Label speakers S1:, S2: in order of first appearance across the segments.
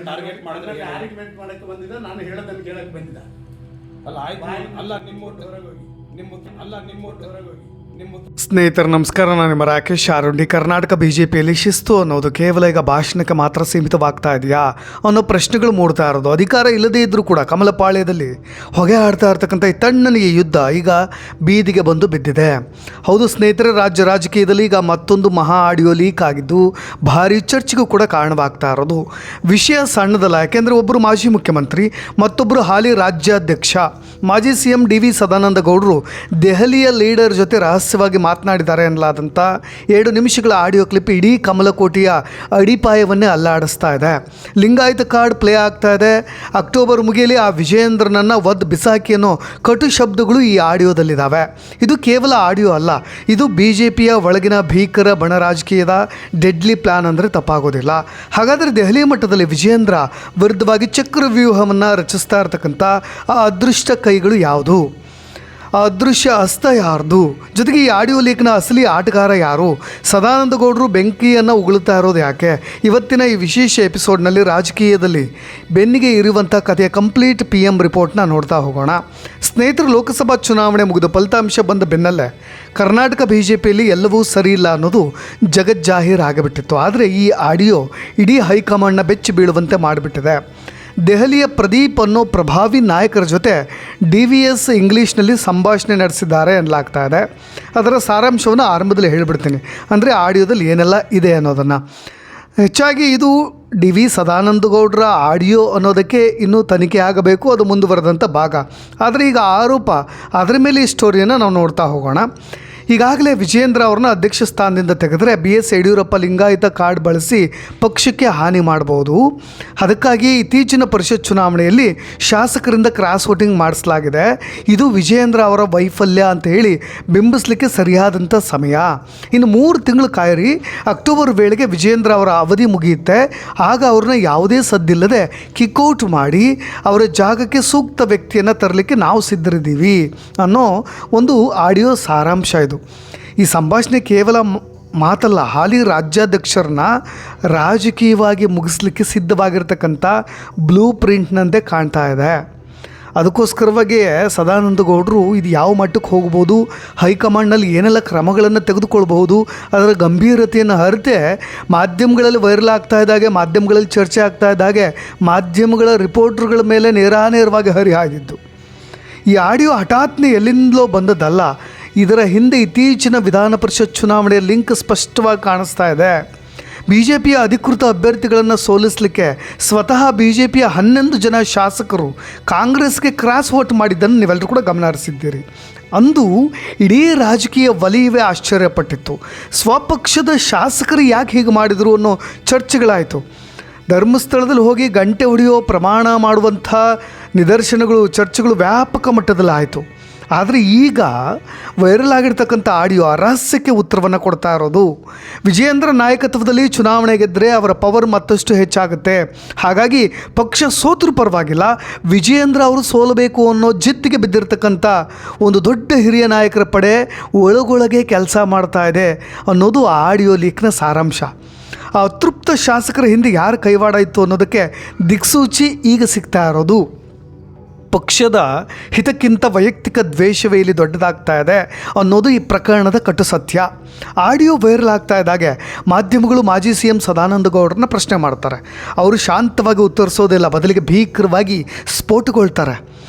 S1: Target ಮಾಡಿದ್ರೆ
S2: argument ಮಾಡಕ್ಕೆ ಬಂದಿದ್ದ, ನಾನು ಹೇಳೋದನ್ನು ಕೇಳಕ್ಕೆ ಬಂದಿದ್ದ.
S1: ಅಲ್ಲ ಆಯ್ತು, ಅಲ್ಲ ನಿಮ್ಮ ಹೊರಗೆ ಹೋಗಿ,
S3: ಸ್ನೇಹಿತರು ನಮಸ್ಕಾರ, ನಾನು ನಿಮ್ಮ ರಾಕೇಶ್ ಆರುಂಡಿ. ಕರ್ನಾಟಕ ಬಿಜೆಪಿಯಲ್ಲಿ ಶಿಸ್ತು ಅನ್ನೋದು ಕೇವಲ ಈಗ ಭಾಷಣಕ್ಕೆ ಮಾತ್ರ ಸೀಮಿತವಾಗ್ತಾ ಇದೆಯಾ ಅನ್ನೋ ಪ್ರಶ್ನೆಗಳು ಮೂಡ್ತಾ ಇರೋದು. ಅಧಿಕಾರ ಇಲ್ಲದೇ ಇದ್ದರೂ ಕೂಡ ಕಮಲಪಾಳ್ಯದಲ್ಲಿ ಹೊಗೆ ಆಡ್ತಾ ಇರ್ತಕ್ಕಂಥ ಈ ತಣ್ಣನೆಯ ಯುದ್ಧ ಈಗ ಬೀದಿಗೆ ಬಂದು ಬಿದ್ದಿದೆ. ಹೌದು ಸ್ನೇಹಿತರೆ, ರಾಜ್ಯ ರಾಜಕೀಯದಲ್ಲಿ ಈಗ ಮತ್ತೊಂದು ಮಹಾ ಆಡಿಯೋ ಲೀಕ್ ಆಗಿದ್ದು ಭಾರಿ ಚರ್ಚೆಗೂ ಕೂಡ ಕಾರಣವಾಗ್ತಾ ಇರೋದು. ವಿಷಯ ಸಣ್ಣದಲ್ಲ, ಯಾಕೆಂದರೆ ಒಬ್ಬರು ಮಾಜಿ ಮುಖ್ಯಮಂತ್ರಿ, ಮತ್ತೊಬ್ಬರು ಹಾಲಿ ರಾಜ್ಯಾಧ್ಯಕ್ಷ ಮಾಜಿ CM DV ಸದಾನಂದ ಗೌಡರು ದೆಹಲಿಯ ಲೀಡರ್ ಜೊತೆ ರಹಸ್ಯವಾಗಿ ಮಾತನಾಡಿದ್ದಾರೆ ಎನ್ನಲಾದಂಥ 2 ನಿಮಿಷಗಳ ಆಡಿಯೋ ಕ್ಲಿಪ್ ಇಡೀ ಕಮಲಕೋಟೆಯ ಅಡಿಪಾಯವನ್ನೇ ಅಲ್ಲಾಡಿಸ್ತಾ ಇದೆ. ಲಿಂಗಾಯತ ಕಾರ್ಡ್ ಪ್ಲೇ ಆಗ್ತಾ ಇದೆ. ಅಕ್ಟೋಬರ್ ಮುಗಿಯಲಿ ಆ ವಿಜಯೇಂದ್ರನನ್ನು ಒದ್ದು ಬಿಸಾಕಿ ಅನ್ನೋ ಕಟು ಶಬ್ದಗಳು ಈ ಆಡಿಯೋದಲ್ಲಿದ್ದಾವೆ. ಇದು ಕೇವಲ ಆಡಿಯೋ ಅಲ್ಲ, ಇದು BJPಯ ಒಳಗಿನ ಭೀಕರ ಬಣ ರಾಜಕೀಯದ ಡೆಡ್ಲಿ ಪ್ಲಾನ್ ಅಂದರೆ ತಪ್ಪಾಗೋದಿಲ್ಲ. ಹಾಗಾದರೆ ದೆಹಲಿ ಮಟ್ಟದಲ್ಲಿ ವಿಜಯೇಂದ್ರ ವಿರುದ್ಧವಾಗಿ ಚಕ್ರವ್ಯೂಹವನ್ನು ರಚಿಸ್ತಾ ಇರ್ತಕ್ಕಂಥ ಆ ಅದೃಷ್ಟ ಕೈಗಳು ಯಾವುದು? ಆ ಅದೃಶ್ಯ ಹಸ್ತ ಯಾರ್ದು? ಜೊತೆಗೆ ಈ ಆಡಿಯೋ ಲೀಕ್ನ ಅಸಲಿ ಆಟಗಾರ ಯಾರು? ಸದಾನಂದ ಗೌಡರು ಬೆಂಕಿಯನ್ನು ಉಗುಳುತ್ತಾ ಇರೋದು ಯಾಕೆ? ಇವತ್ತಿನ ಈ ವಿಶೇಷ ಎಪಿಸೋಡ್ನಲ್ಲಿ ರಾಜಕೀಯದಲ್ಲಿ ಬೆನ್ನಿಗೆ ಇರುವಂಥ ಕಥೆಯ ಕಂಪ್ಲೀಟ್ PM ರಿಪೋರ್ಟ್ನ ನೋಡ್ತಾ ಹೋಗೋಣ. ಸ್ನೇಹಿತರು, ಲೋಕಸಭಾ ಚುನಾವಣೆ ಮುಗಿದು ಫಲಿತಾಂಶ ಬಂದ ಬೆನ್ನಲ್ಲೇ ಕರ್ನಾಟಕ BJಪಿಯಲ್ಲಿ ಎಲ್ಲವೂ ಸರಿ ಇಲ್ಲ ಅನ್ನೋದು ಜಗಜ್ಜಾಹೀರಾಗಿಬಿಟ್ಟಿತ್ತು. ಆದರೆ ಈ ಆಡಿಯೋ ಇಡೀ ಹೈಕಮಾಂಡ್ನ ಬೆಚ್ಚಿ ಬೀಳುವಂತೆ ಮಾಡಿಬಿಟ್ಟಿದೆ. ದೆಹಲಿಯ ಪ್ರದೀಪ್ ಅನ್ನೋ ಪ್ರಭಾವಿ ನಾಯಕರ ಜೊತೆ DVS ಇಂಗ್ಲೀಷ್ನಲ್ಲಿ ಸಂಭಾಷಣೆ ನಡೆಸಿದ್ದಾರೆ ಎನ್ನಲಾಗ್ತಾ ಇದೆ. ಅದರ ಸಾರಾಂಶವನ್ನು ಆರಂಭದಲ್ಲಿ ಹೇಳಿಬಿಡ್ತೀನಿ, ಅಂದರೆ ಆಡಿಯೋದಲ್ಲಿ ಏನೆಲ್ಲ ಇದೆ ಅನ್ನೋದನ್ನು. ಹೆಚ್ಚಾಗಿ ಇದು DV ಸದಾನಂದ ಗೌಡರ ಆಡಿಯೋ ಅನ್ನೋದಕ್ಕೆ ಇನ್ನೂ ತನಿಖೆ ಆಗಬೇಕು, ಅದು ಮುಂದುವರೆದಂಥ ಭಾಗ. ಆದರೆ ಈಗ ಆರೋಪ, ಅದರ ಮೇಲೆ ಈ ಸ್ಟೋರಿಯನ್ನು ನಾವು ನೋಡ್ತಾ ಹೋಗೋಣ. ಈಗಾಗಲೇ ವಿಜಯೇಂದ್ರ ಅವ್ರನ್ನ ಅಧ್ಯಕ್ಷ ಸ್ಥಾನದಿಂದ ತೆಗೆದರೆ BS ಯಡಿಯೂರಪ್ಪ ಲಿಂಗಾಯತ ಕಾರ್ಡ್ ಬಳಸಿ ಪಕ್ಷಕ್ಕೆ ಹಾನಿ ಮಾಡ್ಬೋದು. ಅದಕ್ಕಾಗಿ ಇತ್ತೀಚಿನ ಪರಿಷತ್ ಚುನಾವಣೆಯಲ್ಲಿ ಶಾಸಕರಿಂದ ಕ್ರಾಸ್ ವೋಟಿಂಗ್ ಮಾಡಿಸಲಾಗಿದೆ. ಇದು ವಿಜಯೇಂದ್ರ ಅವರ ವೈಫಲ್ಯ ಅಂತ ಹೇಳಿ ಬಿಂಬಿಸಲಿಕ್ಕೆ ಸರಿಯಾದಂಥ ಸಮಯ. ಇನ್ನು 3 ತಿಂಗಳು ಕಾಯಿರಿ, ಅಕ್ಟೋಬರ್ ವೇಳೆಗೆ ವಿಜಯೇಂದ್ರ ಅವರ ಅವಧಿ ಮುಗಿಯುತ್ತೆ. ಆಗ ಅವ್ರನ್ನ ಯಾವುದೇ ಸದ್ದಿಲ್ಲದೆ ಕಿಕ್ಔಟ್ ಮಾಡಿ ಅವರ ಜಾಗಕ್ಕೆ ಸೂಕ್ತ ವ್ಯಕ್ತಿಯನ್ನು ತರಲಿಕ್ಕೆ ನಾವು ಸಿದ್ಧರಿದ್ದೀವಿ ಅನ್ನೋ ಒಂದು ಆಡಿಯೋ ಸಾರಾಂಶ ಇದು. ಈ ಸಂಭಾಷಣೆ ಕೇವಲ ಮಾತಲ್ಲ, ಹಾಲಿ ರಾಜ್ಯಾಧ್ಯಕ್ಷರನ್ನ ರಾಜಕೀಯವಾಗಿ ಮುಗಿಸ್ಲಿಕ್ಕೆ ಸಿದ್ಧವಾಗಿರ್ತಕ್ಕಂಥ ಬ್ಲೂ ಪ್ರಿಂಟ್ನಂತೆ ಕಾಣ್ತಾ ಇದೆ. ಅದಕ್ಕೋಸ್ಕರವಾಗಿ ಸದಾನಂದ ಗೌಡರು ಇದು ಯಾವ ಮಟ್ಟಕ್ಕೆ ಹೋಗ್ಬೋದು, ಹೈಕಮಾಂಡ್ನಲ್ಲಿ ಏನೆಲ್ಲ ಕ್ರಮಗಳನ್ನು ತೆಗೆದುಕೊಳ್ಬಹುದು, ಅದರ ಗಂಭೀರತೆಯನ್ನು ಅರಿತೆ ಮಾಧ್ಯಮಗಳಲ್ಲಿ ವೈರಲ್ ಆಗ್ತಾ ಇದ್ದಾಗೆ, ಮಾಧ್ಯಮಗಳಲ್ಲಿ ಚರ್ಚೆ ಆಗ್ತಾ ಇದ್ದಾಗೆ ಮಾಧ್ಯಮಗಳ ರಿಪೋರ್ಟರ್ಗಳ ಮೇಲೆ ನೇರವಾಗಿ ಹರಿಹಾಯ್ದಿದ್ದು. ಈ ಆಡಿಯೋ ಹಠಾತ್ನೇ ಎಲ್ಲಿಂದಲೋ ಬಂದದ್ದಲ್ಲ. ಇದರ ಹಿಂದೆ ಇತ್ತೀಚಿನ ವಿಧಾನ ಪರಿಷತ್ ಚುನಾವಣೆಯ ಲಿಂಕ್ ಸ್ಪಷ್ಟವಾಗಿ ಕಾಣಿಸ್ತಾ ಇದೆ. BJಪಿಯ ಅಧಿಕೃತ ಅಭ್ಯರ್ಥಿಗಳನ್ನು ಸೋಲಿಸಲಿಕ್ಕೆ ಸ್ವತಃ BJಪಿಯ 11 ಜನ ಶಾಸಕರು ಕಾಂಗ್ರೆಸ್ಗೆ ಕ್ರಾಸ್ ವೋಟ್ ಮಾಡಿದ್ದನ್ನು ನೀವೆಲ್ಲರೂ ಕೂಡ ಗಮನ ಹರಿಸಿದ್ದೀರಿ. ಅಂದು ಇಡೀ ರಾಜಕೀಯ ವಲಯವೇ ಆಶ್ಚರ್ಯಪಟ್ಟಿತ್ತು. ಸ್ವಪಕ್ಷದ ಶಾಸಕರು ಯಾಕೆ ಹೀಗೆ ಮಾಡಿದರು ಅನ್ನೋ ಚರ್ಚೆಗಳಾಯಿತು. ಧರ್ಮಸ್ಥಳದಲ್ಲಿ ಹೋಗಿ ಗಂಟೆ ಹೊಡೆಯೋ ಪ್ರಮಾಣ ಮಾಡುವಂಥ ನಿದರ್ಶನಗಳು, ಚರ್ಚೆಗಳು ವ್ಯಾಪಕ ಮಟ್ಟದಲ್ಲಿ ಆಯಿತು. ಆದರೆ ಈಗ ವೈರಲ್ ಆಗಿರ್ತಕ್ಕಂಥ ಆಡಿಯೋ ಆ ರಹಸ್ಯಕ್ಕೆ ಉತ್ತರವನ್ನು ಕೊಡ್ತಾ ಇರೋದು. ವಿಜಯೇಂದ್ರ ನಾಯಕತ್ವದಲ್ಲಿ ಚುನಾವಣೆ ಗೆದ್ದರೆ ಅವರ ಪವರ್ ಮತ್ತಷ್ಟು ಹೆಚ್ಚಾಗುತ್ತೆ. ಹಾಗಾಗಿ ಪಕ್ಷ ಸೋತರೂ ಪರವಾಗಿಲ್ಲ, ವಿಜಯೇಂದ್ರ ಅವರು ಸೋಲಬೇಕು ಅನ್ನೋ ಜಿದ್ದಿಗೆ ಬಿದ್ದಿರ್ತಕ್ಕಂಥ ಒಂದು ದೊಡ್ಡ ಹಿರಿಯ ನಾಯಕರ ಪಡೆ ಒಳಗೊಳಗೆ ಕೆಲಸ ಮಾಡ್ತಾ ಇದೆ ಅನ್ನೋದು ಆ ಆಡಿಯೋ ಲೀಕ್ನ ಸಾರಾಂಶ. ಆ ಅತೃಪ್ತ ಶಾಸಕರ ಹಿಂದೆ ಯಾರು ಕೈವಾಡ ಇತ್ತು ಅನ್ನೋದಕ್ಕೆ ದಿಕ್ಸೂಚಿ ಈಗ ಸಿಗ್ತಾ ಇರೋದು. ಪಕ್ಷದ ಹಿತಕ್ಕಿಂತ ವೈಯಕ್ತಿಕ ದ್ವೇಷವೇ ಇಲ್ಲಿ ದೊಡ್ಡದಾಗ್ತಾ ಇದೆ ಅನ್ನೋದು ಈ ಪ್ರಕರಣದ ಕಟು ಸತ್ಯ. ಆಡಿಯೋ ವೈರಲ್ ಆಗ್ತಾ ಇದ್ದಾಗೆ ಮಾಧ್ಯಮಗಳು ಮಾಜಿ CM ಸದಾನಂದ ಗೌಡರನ್ನ ಪ್ರಶ್ನೆ ಮಾಡ್ತಾರೆ. ಅವರು ಶಾಂತವಾಗಿ ಉತ್ತರಿಸೋದಿಲ್ಲ, ಬದಲಿಗೆ ಭೀಕರವಾಗಿ ಸ್ಫೋಟಗೊಳ್ತಾರೆ.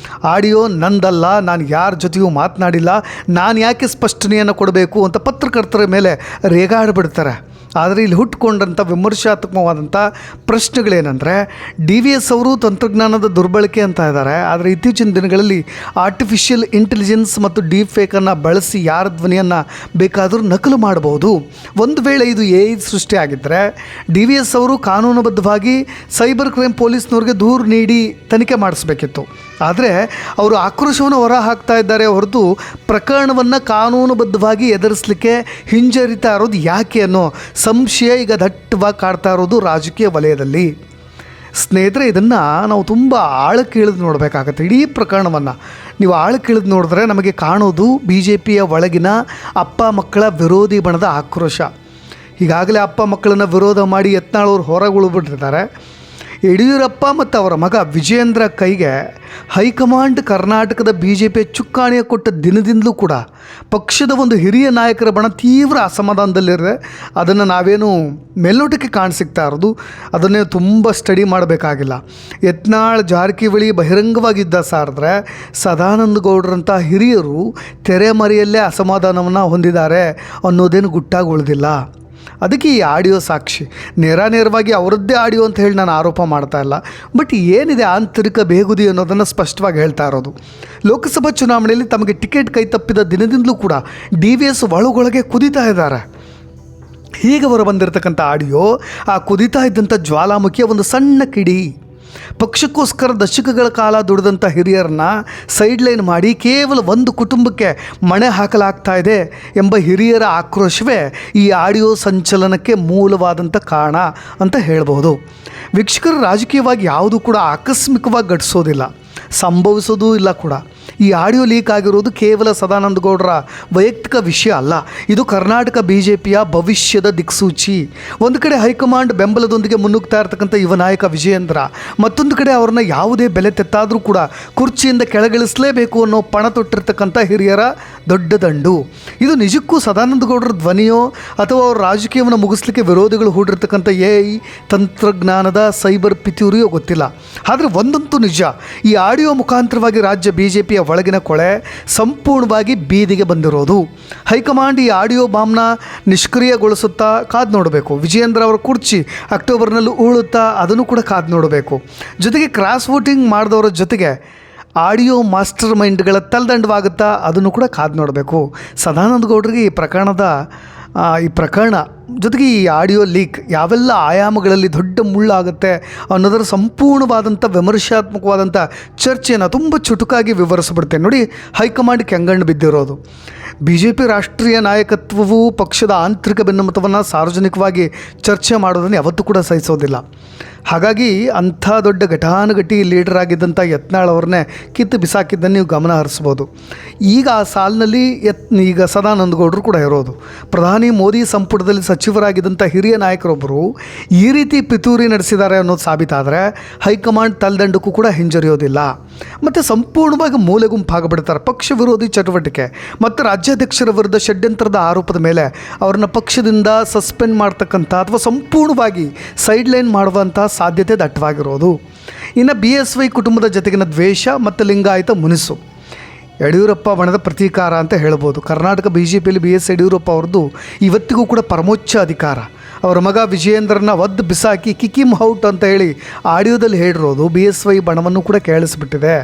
S3: ಆಡಿಯೋ ನಂದಲ್ಲ, ನಾನು ಯಾರ ಜೊತೆಯೂ ಮಾತನಾಡಿಲ್ಲ, ನಾನು ಯಾಕೆ ಸ್ಪಷ್ಟನೆಯನ್ನು ಕೊಡಬೇಕು ಅಂತ ಪತ್ರಕರ್ತರ ಮೇಲೆ ರೇಗಾಡಿಬಿಡ್ತಾರೆ. ಆದರೆ ಇಲ್ಲಿ ಹುಟ್ಟುಕೊಂಡಂಥ ವಿಮರ್ಶಾತ್ಮಕವಾದಂಥ ಪ್ರಶ್ನೆಗಳೇನೆಂದರೆ, DVS ಅವರು ತಂತ್ರಜ್ಞಾನದ ದುರ್ಬಳಕೆ ಅಂತ ಇದ್ದಾರೆ. ಆದರೆ ಇತ್ತೀಚಿನ ದಿನಗಳಲ್ಲಿ ಆರ್ಟಿಫಿಷಿಯಲ್ ಇಂಟೆಲಿಜೆನ್ಸ್ ಮತ್ತು ಡೀಪ್ ಫೇಕನ್ನು ಬಳಸಿ ಯಾರ ಧ್ವನಿಯನ್ನು ಬೇಕಾದರೂ ನಕಲು ಮಾಡಬಹುದು. ಒಂದು ವೇಳೆ ಇದು AI ಸೃಷ್ಟಿಯಾಗಿದ್ದರೆ DVS ಅವರು ಕಾನೂನುಬದ್ಧವಾಗಿ ಸೈಬರ್ ಕ್ರೈಮ್ ಪೊಲೀಸ್ನವ್ರಿಗೆ ದೂರು ನೀಡಿ ತನಿಖೆ ಮಾಡಿಸ್ಬೇಕಿತ್ತು. ಆದರೆ ಅವರು ಆಕ್ರೋಶವನ್ನು ಹೊರ ಹಾಕ್ತಾ ಇದ್ದಾರೆ ಹೊರತು ಪ್ರಕರಣವನ್ನು ಕಾನೂನುಬದ್ಧವಾಗಿ ಎದುರಿಸಲಿಕ್ಕೆ ಹಿಂಜರಿತಾ ಇರೋದು ಯಾಕೆ ಅನ್ನೋ ಸಂಶಯ ಈಗ ದಟ್ಟವಾಗಿ ಕಾಡ್ತಾ ಇರೋದು ರಾಜಕೀಯ ವಲಯದಲ್ಲಿ. ಸ್ನೇಹಿತರೆ, ಇದನ್ನು ನಾವು ತುಂಬ ಆಳಕ್ಕೆ ಇಳಿದು ನೋಡಬೇಕಾಗತ್ತೆ. ಇಡೀ ಪ್ರಕರಣವನ್ನು ನೀವು ಆಳಕ್ಕೆ ಇಳಿದು ನೋಡಿದ್ರೆ ನಮಗೆ ಕಾಣೋದು BJಪಿಯ ಒಳಗಿನ ಅಪ್ಪ ಮಕ್ಕಳ ವಿರೋಧಿ ಬಣದ ಆಕ್ರೋಶ. ಈಗಾಗಲೇ ಅಪ್ಪ ಮಕ್ಕಳನ್ನು ವಿರೋಧ ಮಾಡಿ ಯತ್ನಾಳ್ ಅವರು ಹೊರಗೆ ಉಳಿಬಿಟ್ಟಿರ್ತಾರೆ. ಯಡಿಯೂರಪ್ಪ ಮತ್ತು ಅವರ ಮಗ ವಿಜಯೇಂದ್ರ ಕೈಗೆ ಹೈಕಮಾಂಡ್ ಕರ್ನಾಟಕದ BJP ಚುಕ್ಕಾಣಿಯ ಕೊಟ್ಟ ದಿನದಿಂದಲೂ ಕೂಡ ಪಕ್ಷದ ಒಂದು ಹಿರಿಯ ನಾಯಕರ ಬಣ ತೀವ್ರ ಅಸಮಾಧಾನದಲ್ಲಿದೆ. ಅದನ್ನು ನಾವೇನು ಮೇಲ್ನೋಟಕ್ಕೆ ಕಾಣಸಿಗ್ತಾ ಇರೋದು, ಅದನ್ನೇ ತುಂಬ ಸ್ಟಡಿ ಮಾಡಬೇಕಾಗಿಲ್ಲ. ಯತ್ನಾಳ್ ಜಾರಕಿಹೊಳಿ ಬಹಿರಂಗವಾಗಿದ್ದ ಸಾರಿದ್ರೆ ಸದಾನಂದ ಗೌಡರಂಥ ಹಿರಿಯರು ತೆರೆಮರೆಯಲ್ಲೇ ಅಸಮಾಧಾನವನ್ನು ಹೊಂದಿದ್ದಾರೆ ಅನ್ನೋದೇನು ಗುಟ್ಟಾಗಿ ಉಳಿದಿಲ್ಲ. ಅದಕ್ಕೆ ಈ ಆಡಿಯೋ ಸಾಕ್ಷಿ. ನೇರವಾಗಿ ಅವರದ್ದೇ ಆಡಿಯೋ ಅಂತ ಹೇಳಿ ನಾನು ಆರೋಪ ಮಾಡ್ತಾ ಇಲ್ಲ, ಬಟ್ ಏನಿದೆ ಆಂತರಿಕ ಬೇಗುದಿ ಅನ್ನೋದನ್ನು ಸ್ಪಷ್ಟವಾಗಿ ಹೇಳ್ತಾ ಇರೋದು. ಲೋಕಸಭಾ ಚುನಾವಣೆಯಲ್ಲಿ ತಮಗೆ ಟಿಕೆಟ್ ಕೈ ತಪ್ಪಿದ ದಿನದಿಂದಲೂ ಕೂಡ DVS ಒಳಗೊಳಗೆ ಕುದೀತಾ ಇದ್ದಾರೆ. ಹೀಗೆ ಹೊರ ಬಂದಿರತಕ್ಕಂಥ ಆಡಿಯೋ ಆ ಕುದೀತಾ ಇದ್ದಂಥ ಜ್ವಾಲಾಮುಖಿಯ ಒಂದು ಸಣ್ಣ ಕಿಡಿ. ಪಕ್ಷಕ್ಕೋಸ್ಕರ ದಶಕಗಳ ಕಾಲ ದುಡಿದಂಥ ಹಿರಿಯರನ್ನ ಸೈಡ್ಲೈನ್ ಮಾಡಿ ಕೇವಲ ಒಂದು ಕುಟುಂಬಕ್ಕೆ ಮಣೆ ಹಾಕಲಾಗ್ತಾ ಇದೆ ಎಂಬ ಹಿರಿಯರ ಆಕ್ರೋಶವೇ ಈ ಆಡಿಯೋ ಸಂಚಲನಕ್ಕೆ ಮೂಲವಾದಂಥ ಕಾರಣ ಅಂತ ಹೇಳ್ಬೋದು. ವೀಕ್ಷಕರು, ರಾಜಕೀಯವಾಗಿ ಯಾವುದೂ ಕೂಡ ಆಕಸ್ಮಿಕವಾಗಿ ಘಟಿಸೋದಿಲ್ಲ, ಸಂಭವಿಸೋದೂ ಇಲ್ಲ ಕೂಡ. ಈ ಆಡಿಯೋ ಲೀಕ್ ಆಗಿರೋದು ಕೇವಲ ಸದಾನಂದ ಗೌಡರ ವೈಯಕ್ತಿಕ ವಿಷಯ ಅಲ್ಲ, ಇದು ಕರ್ನಾಟಕ BJPಯ ಭವಿಷ್ಯದ ದಿಕ್ಸೂಚಿ. ಒಂದು ಕಡೆ ಹೈಕಮಾಂಡ್ ಬೆಂಬಲದೊಂದಿಗೆ ಮುನ್ನುಗ್ತಾ ಇರತಕ್ಕಂಥ ಯುವ ನಾಯಕ ವಿಜಯೇಂದ್ರ, ಮತ್ತೊಂದು ಕಡೆ ಅವ್ರನ್ನ ಯಾವುದೇ ಬೆಲೆ ತೆತ್ತಾದರೂ ಕೂಡ ಕುರ್ಚಿಯಿಂದ ಕೆಳಗಿಳಿಸಲೇಬೇಕು ಅನ್ನೋ ಪಣ ತೊಟ್ಟಿರ್ತಕ್ಕಂಥ ಹಿರಿಯರ ದೊಡ್ಡ ದಂಡು. ಇದು ನಿಜಕ್ಕೂ ಸದಾನಂದ ಗೌಡರ ಧ್ವನಿಯೋ ಅಥವಾ ಅವ್ರ ರಾಜಕೀಯವನ್ನು ಮುಗಿಸ್ಲಿಕ್ಕೆ ವಿರೋಧಿಗಳು ಹೂಡಿರ್ತಕ್ಕಂಥ AI ತಂತ್ರಜ್ಞಾನದ ಸೈಬರ್ ಪಿತೂರಿಯೋ ಗೊತ್ತಿಲ್ಲ. ಆದರೆ ಒಂದಂತೂ ನಿಜ, ಈ ಆಡಿಯೋ ಮುಖಾಂತರವಾಗಿ ರಾಜ್ಯ BJPಯ ಒಳಗಿನ ಕೊಳೆ ಸಂಪೂರ್ಣವಾಗಿ ಬೀದಿಗೆ ಬಂದಿರೋದು. ಹೈಕಮಾಂಡ್ ಈ ಆಡಿಯೋ ಬಾಂಬ್ನ ನಿಷ್ಕ್ರಿಯಗೊಳಿಸುತ್ತಾ ಕಾದು ನೋಡಬೇಕು. ವಿಜಯೇಂದ್ರ ಅವರ ಕುರ್ಚಿ ಅಕ್ಟೋಬರ್ನಲ್ಲಿ ಉಳುತ್ತಾ ಅದನ್ನು ಕೂಡ ಕಾದು ನೋಡಬೇಕು. ಜೊತೆಗೆ ಕ್ರಾಸ್ ವೋಟಿಂಗ್ ಮಾಡಿದವರ ಜೊತೆಗೆ ಆಡಿಯೋ ಮಾಸ್ಟರ್ ಮೈಂಡ್ಗಳ ತಲೆದಂಡವಾಗುತ್ತಾ ಅದನ್ನು ಕೂಡ ಕಾದು ನೋಡಬೇಕು. ಸದಾನಂದ ಗೌಡರಿಗೆ ಈ ಪ್ರಕರಣ ಜೊತೆಗೆ ಈ ಆಡಿಯೋ ಲೀಕ್ ಯಾವೆಲ್ಲ ಆಯಾಮಗಳಲ್ಲಿ ದೊಡ್ಡ ಮುಳ್ಳಾಗುತ್ತೆ ಅನ್ನೋದರ ಸಂಪೂರ್ಣವಾದಂಥ ವಿಮರ್ಶಾತ್ಮಕವಾದಂಥ ಚರ್ಚೆಯನ್ನು ತುಂಬ ಚುಟುಕಾಗಿ ವಿವರಿಸ್ಬಿಡ್ತೇನೆ ನೋಡಿ. ಹೈಕಮಾಂಡ್ ಕೆಂಗಣ್ಣು ಬಿದ್ದಿರೋದು. BJP ರಾಷ್ಟ್ರೀಯ ನಾಯಕತ್ವವು ಪಕ್ಷದ ಆಂತರಿಕ ಭಿನ್ನಮತವನ್ನು ಸಾರ್ವಜನಿಕವಾಗಿ ಚರ್ಚೆ ಮಾಡೋದನ್ನು ಯಾವತ್ತೂ ಕೂಡ ಸಹಿಸೋದಿಲ್ಲ. ಹಾಗಾಗಿ ಅಂಥ ದೊಡ್ಡ ಘಟಾನುಘಟಿ ಲೀಡರ್ ಆಗಿದ್ದಂಥ ಯತ್ನಾಳ್ ಅವ್ರನ್ನೇ ಕಿತ್ತು ಬಿಸಾಕಿದ್ದನ್ನು ನೀವು ಗಮನ ಹರಿಸ್ಬೋದು. ಈಗ ಆ ಸಾಲಿನಲ್ಲಿ ಈಗ ಸದಾನಂದ ಗೌಡರು ಕೂಡ ಇರೋದು. ಪ್ರಧಾನಿ ಮೋದಿ ಸಂಪುಟದಲ್ಲಿ ಸಚಿವರಾಗಿದ್ದಂಥ ಹಿರಿಯ ನಾಯಕರೊಬ್ಬರು ಈ ರೀತಿ ಪಿತೂರಿ ನಡೆಸಿದ್ದಾರೆ ಅನ್ನೋದು ಸಾಬೀತಾದರೆ ಹೈಕಮಾಂಡ್ ತಲೆದಂಡಕ್ಕೂ ಕೂಡ ಹಿಂಜರಿಯೋದಿಲ್ಲ. ಮತ್ತು ಸಂಪೂರ್ಣವಾಗಿ ಮೂಲೆ ಗುಂಪಾಗಿಬಿಡ್ತಾರೆ. ಪಕ್ಷ ವಿರೋಧಿ ಚಟುವಟಿಕೆ ಮತ್ತು ರಾಜ್ಯಾಧ್ಯಕ್ಷರ ವಿರುದ್ಧ ಷಡ್ಯಂತ್ರದ ಆರೋಪದ ಮೇಲೆ ಅವ್ರನ್ನ ಪಕ್ಷದಿಂದ ಸಸ್ಪೆಂಡ್ ಮಾಡ್ತಕ್ಕಂಥ ಅಥವಾ ಸಂಪೂರ್ಣವಾಗಿ ಸೈಡ್ಲೈನ್ ಮಾಡುವಂಥ ಸಾಧ್ಯತೆ ದಟ್ಟವಾಗಿರೋದು. ಇನ್ನು BSY ಕುಟುಂಬದ ಜೊತೆಗಿನ ದ್ವೇಷ ಮತ್ತು ಲಿಂಗಾಯತ ಮುನಿಸು ಯಡಿಯೂರಪ್ಪ ಬಣದ ಪ್ರತೀಕಾರ ಅಂತ ಹೇಳ್ಬೋದು. ಕರ್ನಾಟಕ BJPಯಲ್ಲಿ BS ಯಡಿಯೂರಪ್ಪ ಅವ್ರದ್ದು ಇವತ್ತಿಗೂ ಕೂಡ ಪರಮೋಚ್ಚ ಅಧಿಕಾರ. ಅವರ ಮಗ ವಿಜಯೇಂದ್ರನ ಒದ್ದು ಬಿಸಾಕಿ ಕಿಕಿಮ್ ಔಟ್ ಅಂತ ಹೇಳಿ ಆಡಿಯೋದಲ್ಲಿ ಹೇಳಿರೋದು BSY ಬಣವನ್ನು ಕೂಡ ಕೇಳಿಸ್ಬಿಟ್ಟಿದೆ.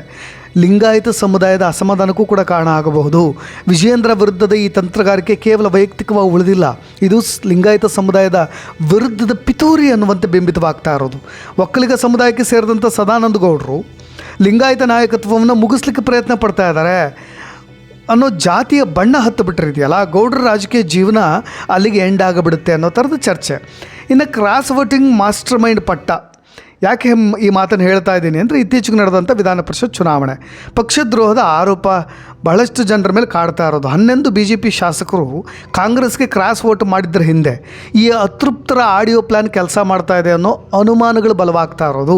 S3: ಲಿಂಗಾಯತ ಸಮುದಾಯದ ಅಸಮಾಧಾನಕ್ಕೂ ಕೂಡ ಕಾರಣ ಆಗಬಹುದು. ವಿಜಯೇಂದ್ರ ವಿರುದ್ಧದ ಈ ತಂತ್ರಗಾರಿಕೆ ಕೇವಲ ವೈಯಕ್ತಿಕವಾಗಿ ಉಳಿದಿಲ್ಲ, ಇದು ಲಿಂಗಾಯತ ಸಮುದಾಯದ ವಿರುದ್ಧದ ಪಿತೂರಿ ಅನ್ನುವಂತೆ ಬಿಂಬಿತವಾಗ್ತಾ ಇರೋದು. ಒಕ್ಕಲಿಗ ಸಮುದಾಯಕ್ಕೆ ಸೇರಿದಂಥ ಸದಾನಂದ ಗೌಡರು ಲಿಂಗಾಯತ ನಾಯಕತ್ವವನ್ನು ಮುಗಿಸ್ಲಿಕ್ಕೆ ಪ್ರಯತ್ನ ಪಡ್ತಾ ಇದ್ದಾರೆ ಅನ್ನೋ ಜಾತಿಯ ಬಣ್ಣ ಹತ್ತು ಬಿಟ್ಟಿದೆಯಲ್ಲ, ಗೌಡರ ರಾಜಕೀಯ ಜೀವನ ಅಲ್ಲಿಗೆ ಎಂಡ್ ಆಗಿಬಿಡುತ್ತೆ ಅನ್ನೋ ಥರದ ಚರ್ಚೆ. ಇನ್ನು ಕ್ರಾಸ್ ವೋಟಿಂಗ್ ಮಾಸ್ಟರ್ ಮೈಂಡ್ ಪಟ್ಟ. ಯಾಕೆ ಈ ಮಾತನ್ನು ಹೇಳ್ತಾ ಇದ್ದೀನಿ ಅಂದರೆ, ಇತ್ತೀಚೆಗೆ ನಡೆದಂಥ ವಿಧಾನ ಪರಿಷತ್ ಚುನಾವಣೆ ಪಕ್ಷದ್ರೋಹದ ಆರೋಪ ಬಹಳಷ್ಟು ಜನರ ಮೇಲೆ ಕಾಡ್ತಾ ಇರೋದು. 11 BJP ಶಾಸಕರು ಕಾಂಗ್ರೆಸ್ಗೆ ಕ್ರಾಸ್ ವೋಟ್ ಮಾಡಿದ್ರ ಹಿಂದೆ ಈ ಅತೃಪ್ತರ ಆಡಿಯೋ ಪ್ಲ್ಯಾನ್ ಕೆಲಸ ಮಾಡ್ತಾ ಇದೆ ಅನ್ನೋ ಅನುಮಾನಗಳು ಬಲವಾಗ್ತಾ ಇರೋದು.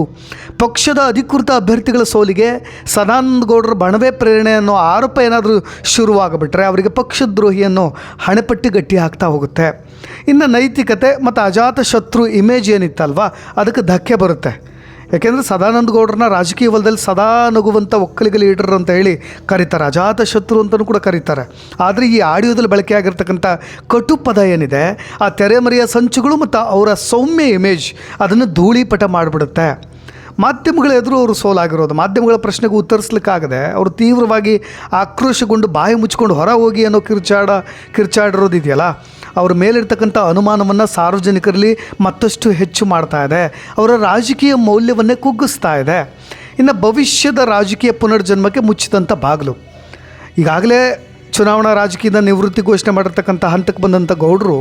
S3: ಪಕ್ಷದ ಅಧಿಕೃತ ಅಭ್ಯರ್ಥಿಗಳ ಸೋಲಿಗೆ ಸದಾನಂದ ಗೌಡರ ಬಣವೇ ಪ್ರೇರಣೆ ಅನ್ನೋ ಆರೋಪ ಏನಾದರೂ ಶುರುವಾಗ್ಬಿಟ್ರೆ ಅವರಿಗೆ ಪಕ್ಷದ್ರೋಹಿ ಅನ್ನೋ ಹಣೆಪಟ್ಟಿ ಗಟ್ಟಿ ಆಗ್ತಾ ಹೋಗುತ್ತೆ. ಇನ್ನು ನೈತಿಕತೆ ಮತ್ತು ಅಜಾತ ಶತ್ರು ಇಮೇಜ್ ಏನಿತ್ತಲ್ವ ಅದಕ್ಕೆ ಧಕ್ಕೆ ಬರುತ್ತೆ. ಯಾಕೆಂದರೆ ಸದಾನಂದ ಗೌಡರನ್ನ ರಾಜಕೀಯ ವಲಯದಲ್ಲಿ ಸದಾ ನಗುವಂಥ ಒಕ್ಕಲಿಗ ಲೀಡರ್ ಅಂತ ಹೇಳಿ ಕರೀತಾರೆ, ಅಜಾತ ಶತ್ರು ಅಂತಲೂ ಕೂಡ ಕರೀತಾರೆ. ಆದರೆ ಈ ಆಡಿಯೋದಲ್ಲಿ ಬಳಕೆಯಾಗಿರ್ತಕ್ಕಂಥ ಕಟು ಪದ ಏನಿದೆ, ಆ ತೆರೆಮರೆಯ ಸಂಚುಗಳು ಮತ್ತು ಅವರ ಸೌಮ್ಯ ಇಮೇಜ್ ಅದನ್ನು ಧೂಳಿಪಟ ಮಾಡಿಬಿಡುತ್ತೆ. ಮಾಧ್ಯಮಗಳ ಎದುರು ಅವರು ಸೋಲಾಗಿರೋದು. ಮಾಧ್ಯಮಗಳ ಪ್ರಶ್ನೆಗೆ ಉತ್ತರಿಸಲಿಕ್ಕಾಗದೆ ಅವರು ತೀವ್ರವಾಗಿ ಆಕ್ರೋಶಗೊಂಡು ಬಾಯಿ ಮುಚ್ಕೊಂಡು ಹೊರ ಹೋಗಿ ಅನ್ನೋ ಕಿರ್ಚಾಡಿರೋದು ಇದೆಯಲ್ಲ, ಅವರ ಮೇಲಿರ್ತಕ್ಕಂಥ ಅನುಮಾನವನ್ನು ಸಾರ್ವಜನಿಕರಲ್ಲಿ ಮತ್ತಷ್ಟು ಹೆಚ್ಚು ಮಾಡ್ತಾ ಇದೆ, ಅವರ ರಾಜಕೀಯ ಮೌಲ್ಯವನ್ನೇ ಕುಗ್ಗಿಸ್ತಾ ಇದೆ. ಇನ್ನು ಭವಿಷ್ಯದ ರಾಜಕೀಯ ಪುನರ್ಜನ್ಮಕ್ಕೆ ಮುಚ್ಚಿದಂಥ ಬಾಗಿಲು. ಈಗಾಗಲೇ ಚುನಾವಣಾ ರಾಜಕೀಯದ ನಿವೃತ್ತಿ ಘೋಷಣೆ ಮಾಡಿರ್ತಕ್ಕಂಥ ಹಂತಕ್ಕೆ ಬಂದಂಥ ಗೌಡರು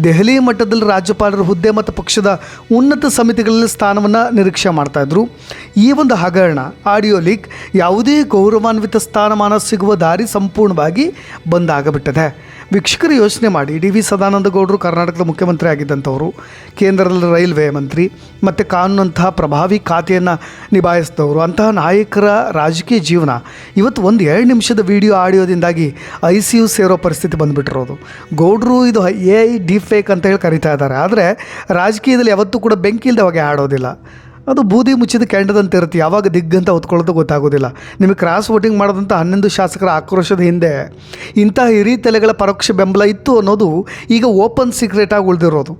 S3: ದೆಹಲಿ ಮಟ್ಟದಲ್ಲಿ ರಾಜ್ಯಪಾಲರ ಹುದ್ದೆ ಮತ್ತು ಪಕ್ಷದ ಉನ್ನತ ಸಮಿತಿಗಳಲ್ಲಿ ಸ್ಥಾನವನ್ನು ನಿರೀಕ್ಷೆ ಮಾಡ್ತಾಯಿದ್ರು. ಈ ಒಂದು ಹಗರಣ ಆಡಿಯೋ ಲೀಕ್ ಯಾವುದೇ ಗೌರವಾನ್ವಿತ ಸ್ಥಾನಮಾನ ಸಿಗುವ ದಾರಿ ಸಂಪೂರ್ಣವಾಗಿ ಬಂದಾಗಬಿಟ್ಟಿದೆ. ವೀಕ್ಷಕರು ಯೋಚನೆ ಮಾಡಿ, ಡಿ ವಿ ಸದಾನಂದ ಗೌಡರು ಕರ್ನಾಟಕದ ಮುಖ್ಯಮಂತ್ರಿ ಆಗಿದ್ದಂಥವರು, ಕೇಂದ್ರದಲ್ಲಿ ರೈಲ್ವೆ ಮಂತ್ರಿ ಮತ್ತು ಕಾನೂನಂತಹ ಪ್ರಭಾವಿ ಖಾತೆಯನ್ನು ನಿಭಾಯಿಸಿದವರು. ಅಂತಹ ನಾಯಕರ ರಾಜಕೀಯ ಜೀವನ ಇವತ್ತು 1-2 ನಿಮಿಷದ ವಿಡಿಯೋ ಆಡಿಯೋದಿಂದಾಗಿ ICU ಸೇರೋ ಪರಿಸ್ಥಿತಿ ಬಂದುಬಿಟ್ಟಿರೋದು. ಗೌಡರು ಇದು AI ಡೀಪ್ ಫೇಕ್ ಅಂತ ಹೇಳಿ ಕರಿತಾ ಇದ್ದಾರೆ. ಆದರೆ ರಾಜಕೀಯದಲ್ಲಿ ಯಾವತ್ತೂ ಕೂಡ ಬೆಂಕಿ ಇಲ್ಲದೆ ಹೊಗೆ ಆಡೋದಿಲ್ಲ. ಅದು ಬೂದಿ ಮುಚ್ಚಿದ ಕೆಂಡದಂತೆ ಇರುತ್ತೆ, ಯಾವಾಗ ದಿಗ್ಗಂತ ಹೊತ್ಕೊಳ್ಳೋದು ಗೊತ್ತಾಗೋದಿಲ್ಲ. ನಿಮಗೆ ಕ್ರಾಸ್ ವೋಟಿಂಗ್ ಮಾಡೋದಂಥ 11 ಶಾಸಕರ ಆಕ್ರೋಶದ ಹಿಂದೆ ಇಂತಹ ಹಿರಿ ತಲೆಗಳ ಪರೋಕ್ಷ ಬೆಂಬಲ ಇತ್ತು ಅನ್ನೋದು ಈಗ ಓಪನ್ ಸೀಕ್ರೆಟ್ ಆಗಿ ಉಳಿದಿರೋದು.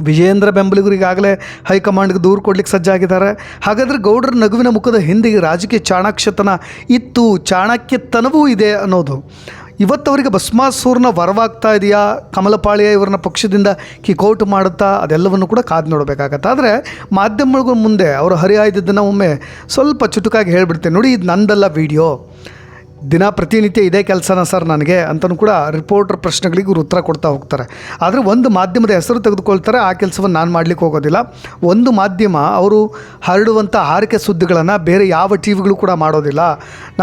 S3: ವಿಜಯೇಂದ್ರ ಬೆಂಬಲಿಗರು ಈಗಾಗಲೇ ಹೈಕಮಾಂಡ್ಗೆ ದೂರು ಕೊಡ್ಲಿಕ್ಕೆ ಸಜ್ಜಾಗಿದ್ದಾರೆ. ಹಾಗಾದರೆ ಗೌಡರ ನಗುವಿನ ಮುಖದ ಹಿಂದೆ ರಾಜಕೀಯ ಚಾಣಾಕ್ಷತನ ಇತ್ತು, ಚಾಣಕ್ಯತನವೂ ಇದೆ ಅನ್ನೋದು ಇವತ್ತವರಿಗೆ ಭಸ್ಮಾಸೂರ್ನ ವರವಾಗ್ತಾ ಇದೆಯಾ, ಕಮಲಪಾಳ್ಯ ಇವ್ರನ್ನ ಪಕ್ಷದಿಂದ ಕಿಕೌಟ್ ಮಾಡುತ್ತಾ, ಅದೆಲ್ಲವನ್ನು ಕೂಡ ಕಾದು ನೋಡಬೇಕಾಗತ್ತೆ. ಆದರೆ ಮಾಧ್ಯಮಗಳ ಮುಂದೆ ಅವರು ಹರಿಹಾಯ್ದಿದ್ದನ್ನು ಒಮ್ಮೆ ಸ್ವಲ್ಪ ಚುಟುಕಾಗಿ ಹೇಳಿಬಿಡ್ತೇನೆ ನೋಡಿ. ಇದು ನಂದಲ್ಲ ವಿಡಿಯೋ, ಪ್ರತಿನಿತ್ಯ ಇದೇ ಕೆಲಸನ ಸರ್ ನನಗೆ ಅಂತಲೂ ಕೂಡ ರಿಪೋರ್ಟರ್ ಪ್ರಶ್ನೆಗಳಿಗೆ ಇವರು ಉತ್ತರ ಕೊಡ್ತಾ ಹೋಗ್ತಾರೆ. ಆದರೆ ಒಂದು ಮಾಧ್ಯಮದ ಹೆಸರು ತೆಗೆದುಕೊಳ್ತಾರೆ, ಆ ಕೆಲಸವನ್ನು ನಾನು ಮಾಡಲಿಕ್ಕೆ ಹೋಗೋದಿಲ್ಲ. ಒಂದು ಮಾಧ್ಯಮ ಅವರು ಹರಡುವಂಥ ಹಾರಿಕೆ ಸುದ್ದಿಗಳನ್ನು ಬೇರೆ ಯಾವ ಟಿವಿಗಳು ಕೂಡ ಮಾಡೋದಿಲ್ಲ.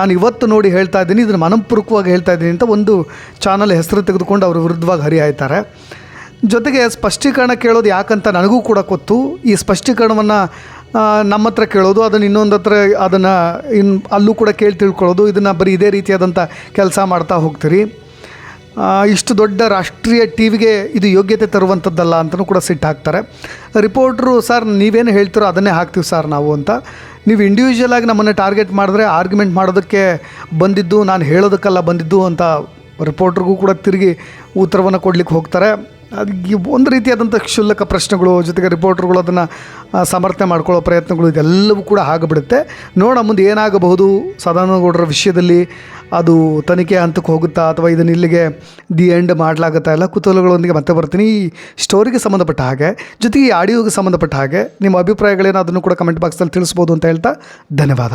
S3: ನಾನು ಇವತ್ತು ನೋಡಿ ಹೇಳ್ತಾ ಇದ್ದೀನಿ, ಇದನ್ನು ಮನಪೂರ್ವಕವಾಗಿ ಹೇಳ್ತಾ ಇದ್ದೀನಿ ಅಂತ ಒಂದು ಚಾನಲ್ ಹೆಸರು ತೆಗೆದುಕೊಂಡು ಅವ್ರ ವಿರುದ್ಧವಾಗಿ ಹರಿಹಾಯ್ತಾರೆ. ಜೊತೆಗೆ ಸ್ಪಷ್ಟೀಕರಣ ಕೇಳೋದು ಯಾಕಂತ ನನಗೂ ಕೂಡ ಗೊತ್ತು. ಈ ಸ್ಪಷ್ಟೀಕರಣವನ್ನು ನಮ್ಮ ಹತ್ರ ಕೇಳೋದು, ಅದನ್ನು ಇನ್ನೊಂದು ಹತ್ರ ಅದನ್ನು ಅಲ್ಲೂ ಕೂಡ ಕೇಳಿ ತಿಳ್ಕೊಳ್ಳೋದು, ಇದನ್ನು ಬರೀ ಇದೇ ರೀತಿಯಾದಂಥ ಕೆಲಸ ಮಾಡ್ತಾ ಹೋಗ್ತೀರಿ. ಇಷ್ಟು ದೊಡ್ಡ ರಾಷ್ಟ್ರೀಯ ಟಿವಿಗೆ ಇದು ಯೋಗ್ಯತೆ ತರುವಂಥದ್ದಲ್ಲ ಅಂತಲೂ ಕೂಡ ಸಿಟ್ಟು ಹಾಕ್ತಾರೆ. ರಿಪೋರ್ಟ್ರು ಸರ್ ನೀವೇನು ಹೇಳ್ತೀರೋ ಅದನ್ನೇ ಹಾಕ್ತೀವಿ ಸರ್ ನಾವು ಅಂತ. ನೀವು ಇಂಡಿವಿಜುವಲ್ ಆಗಿ ನಮ್ಮನ್ನು ಟಾರ್ಗೆಟ್ ಮಾಡಿದ್ರೆ ಆರ್ಗ್ಯುಮೆಂಟ್ ಮಾಡೋದಕ್ಕೆ ಬಂದಿದ್ದು, ನಾನು ಹೇಳೋದಕ್ಕೆಲ್ಲ ಬಂದಿದ್ದು ಅಂತ ರಿಪೋರ್ಟ್ರಿಗೂ ಕೂಡ ತಿರುಗಿ ಉತ್ತರವನ್ನು ಕೊಡಲಿಕ್ಕೆ ಹೋಗ್ತಾರೆ. ಅದಕ್ಕೆ ಒಂದು ರೀತಿಯಾದಂಥ ಕ್ಷುಲ್ಲಕ ಪ್ರಶ್ನೆಗಳು, ಜೊತೆಗೆ ರಿಪೋರ್ಟರ್ಗಳು ಅದನ್ನು ಸಮರ್ಥನೆ ಮಾಡ್ಕೊಳ್ಳೋ ಪ್ರಯತ್ನಗಳು, ಇದೆಲ್ಲವೂ ಕೂಡ ಆಗಿಬಿಡುತ್ತೆ. ನೋಡೋ ಮುಂದೆ ಏನಾಗಬಹುದು ಸದಾನಂದಗೌಡರ ವಿಷಯದಲ್ಲಿ. ಅದು ತನಿಖೆ ಹಂತಕ್ಕೆ ಹೋಗುತ್ತಾ ಅಥವಾ ಇದನ್ನು ಇಲ್ಲಿಗೆ ದಿ ಎಂಡ್ ಮಾಡಲಾಗುತ್ತಾ, ಎಲ್ಲ ಕುತೂಹಲಗಳೊಂದಿಗೆ ಮತ್ತೆ ಬರ್ತೀನಿ. ಈ ಸ್ಟೋರಿಗೆ ಸಂಬಂಧಪಟ್ಟ ಹಾಗೆ, ಜೊತೆಗೆ ಈ ಆಡಿಯೋಗೆ ಸಂಬಂಧಪಟ್ಟ ಹಾಗೆ ನಿಮ್ಮ ಅಭಿಪ್ರಾಯಗಳೇನು ಅದನ್ನು ಕೂಡ ಕಮೆಂಟ್ ಬಾಕ್ಸಲ್ಲಿ ತಿಳಿಸ್ಬೋದು ಅಂತ ಹೇಳ್ತಾ ಧನ್ಯವಾದ.